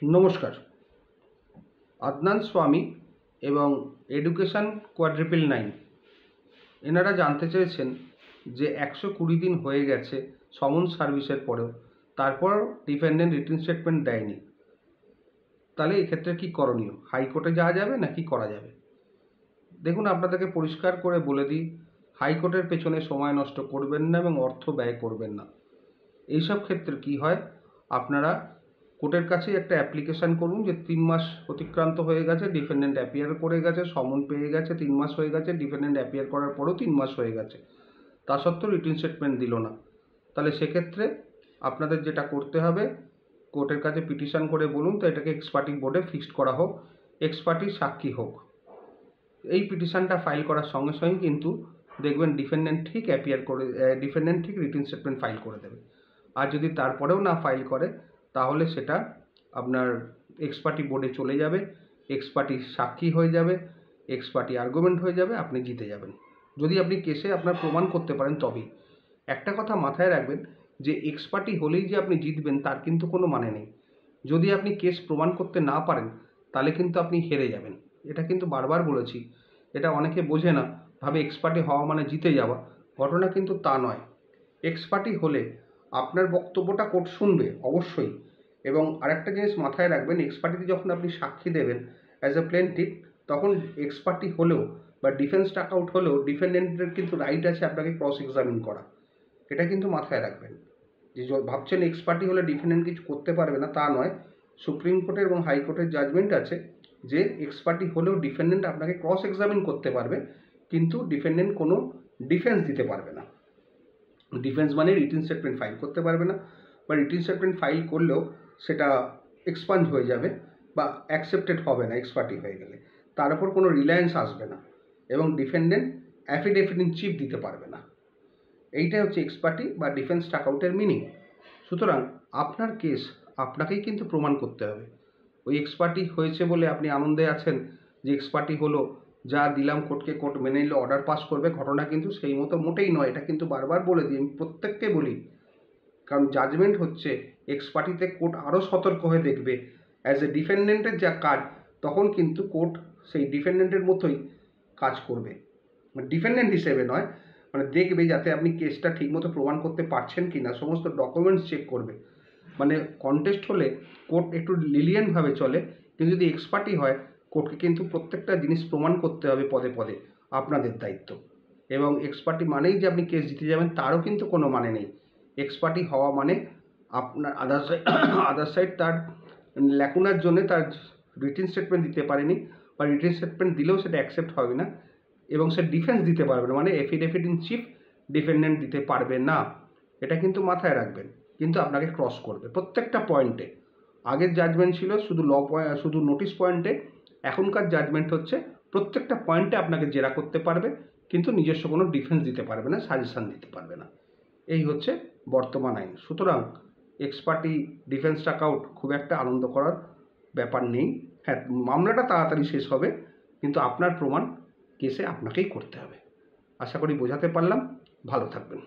নমস্কার। আদনান স্বামী এবং এডুকেশন কোয়াড্রিপল 9 এনারা জানতে চেয়েছেন যে 120 দিন হয়ে গেছে সমন্স সার্ভিসের পরেও, তারপর ডিপেন্ডেন্ট রিটেন স্টেটমেন্ট দেয়নি। তাহলে এক্ষেত্রে কি করণীয়? হাইকোর্টে যাওয়া যাবে নাকি করা যাবে? দেখুন, আপনাদেরকে পরিষ্কার করে বলে দিই, হাইকোর্টের পেছনে সময় নষ্ট করবেন না এবং অর্থ ব্যয় করবেন না। এইসব ক্ষেত্রে কি হয়, আপনারা কোর্টের কাছে একটা অ্যাপ্লিকেশান করুন যে 3 মাস অতিক্রান্ত হয়ে গেছে, ডিফেন্ডেন্ট অ্যাপিয়ার করে গেছে, সমন পেয়ে গেছে, 3 মাস হয়ে গেছে, ডিফেন্ডেন্ট অ্যাপিয়ার করার পরেও 3 মাস হয়ে গেছে, তা সত্ত্বেও রিটেন স্টেটমেন্ট দিল না। তাহলে সেক্ষেত্রে আপনাদের যেটা করতে হবে, কোর্টের কাছে পিটিশন করে বলুন তো এটাকে এক্স পার্টি বোর্ডে ফিক্সড করা হোক, এক্স পার্টি সাক্ষী হোক। এই পিটিশনটা ফাইল করার সঙ্গে সঙ্গে কিন্তু দেখবেন ডিফেন্ডেন্ট ঠিক অ্যাপিয়ার করে, ডিফেন্ডেন্ট ঠিক রিটেন স্টেটমেন্ট ফাইল করে দেবে। আর যদি তারপরেও না ফাইল করে, তাহলে সেটা আপনার এক্স পার্টি বোর্ডে চলে যাবে, এক্স পার্টি সাক্ষী হয়ে যাবে, এক্স পার্টি আর্গুমেন্ট হয়ে যাবে, আপনি জিতে যাবেন। যদি আপনি কেসে আপনার প্রমাণ করতে পারেন তবেই। একটা কথা মাথায় রাখবেন যে এক্স পার্টি হলেই যে আপনি জিতবেন তার কিন্তু কোনো মানে নেই। যদি আপনি কেস প্রমাণ করতে না পারেন তাহলে কিন্তু আপনি হেরে যাবেন। এটা কিন্তু বারবার বলেছি। এটা অনেকে বোঝে না, ভাবে এক্স পার্টি হওয়া মানে জিতে যাওয়া। ঘটনা কিন্তু তা নয়। এক্স পার্টি হলে আপনার বক্তব্যটা কোর্ট শুনবে অবশ্যই, এবং আরেকটা জিনিস মাথায় রাখবেন, এক্স পার্টিতে যখন আপনি সাক্ষী দেবেন অ্যাজ এ প্লেনটিভ, তখন এক্স পার্টি হলেও বা ডিফেন্স টাক আউট হলেও ডিফেন্ডেন্টের কিন্তু রাইট আছে আপনাকে ক্রস এক্সামিন করা। এটা কিন্তু মাথায় রাখবেন যে ভাবছেন এক্স পার্টি হলে ডিফেন্ডেন্ট কিছু করতে পারবে না, তা নয়। সুপ্রিম কোর্টের এবং হাইকোর্টের জাজমেন্ট আছে যে এক্স পার্টি হলেও ডিফেন্ডেন্ট আপনাকে ক্রস এক্সামিন করতে পারবে, কিন্তু ডিফেন্ডেন্ট কোনো ডিফেন্স দিতে পারবে না। ডিফেন্স মানে রিটেন স্টেটমেন্ট ফাইল করতে পারবে না, বা রিটেন স্টেটমেন্ট ফাইল করলেও সেটা এক্সপাঞ্জ হয়ে যাবে বা অ্যাকসেপ্টেড হবে না এক্স পার্টি হয়ে গেলে, তার উপর কোনো রিলায়েন্স আসবে না, এবং ডিফেন্ডেন্ট অ্যাফিডেভিট ইন চিফ দিতে পারবে না। এইটাই হচ্ছে এক্স পার্টি বা ডিফেন্স টাক আউটের মিনিং। সুতরাং আপনার কেস আপনাকেই কিন্তু প্রমাণ করতে হবে। ওই এক্স পার্টি হয়েছে বলে আপনি আনন্দে আছেন যে এক্স পার্টি হলো, যা দিলাম কোর্টকে, কোর্ট মেনে নিলে অর্ডার পাস করবে, ঘটনা কিন্তু সেই মতো মোটেই নয়। এটা কিন্তু বারবার বলে দিই, আমি প্রত্যেককে বলি, কারণ জাজমেন্ট হচ্ছে এক্স পার্টিতে কোর্ট আরও সতর্ক হয়ে দেখবে। অ্যাজ এ ডিফেন্ডেন্টের যা কাজ, তখন কিন্তু কোর্ট সেই ডিফেন্ডেন্টের মতোই কাজ করবে, মানে ডিফেন্ডেন্ট হিসেবে নয়, মানে দেখবে যাতে আপনি কেসটা ঠিকমতো প্রমাণ করতে পারছেন কি না, সমস্ত ডকুমেন্টস চেক করবে। মানে কন্টেস্ট হলে কোর্ট একটু লিলিয়েন্টভাবে চলে, কিন্তু যদি এক্স পার্টি হয় কোর্টকে কিন্তু প্রত্যেকটা জিনিস প্রমাণ করতে হবে পদে পদে, আপনাদের দায়িত্ব। এবং এক্স পার্টি মানেই যে আপনি কেস জিতে যাবেন তারও কিন্তু কোনো মানে নেই। এক্স পার্টি হওয়া মানে আপনার আদার সাইড তার ল্যাকুনার জন্য তার রিটেন স্টেটমেন্ট দিতে পারেনি, বা রিটেন স্টেটমেন্ট দিলেও সেটা অ্যাকসেপ্ট হবে না, এবং সে ডিফেন্স দিতে পারবে না, মানে এফিডেভিট ইন চিফ ডিফেন্ডেন্ট দিতে পারবে না। এটা কিন্তু মাথায় রাখবেন। কিন্তু আপনাকে ক্রস করবে প্রত্যেকটা পয়েন্টে। আগের জাজমেন্ট ছিল শুধু শুধু নোটিশ পয়েন্টে, এখনকার জাজমেন্ট হচ্ছে প্রত্যেকটা পয়েন্টে আপনাকে জেরা করতে পারবে, কিন্তু নিজস্ব কোনো ডিফেন্স দিতে পারবে না, সাজেশন দিতে পারবে না। এই হচ্ছে বর্তমান আইন। সুতরাং এক্স পার্টি ডিফেন্স টাক আউট খুব একটা আনন্দ করার ব্যাপার নেই। হ্যাঁ, মামলাটা তাড়াতাড়ি শেষ হবে, কিন্তু আপনার প্রমাণ কেসে আপনাকেই করতে হবে। আশা করি বোঝাতে পারলাম। ভালো থাকবেন।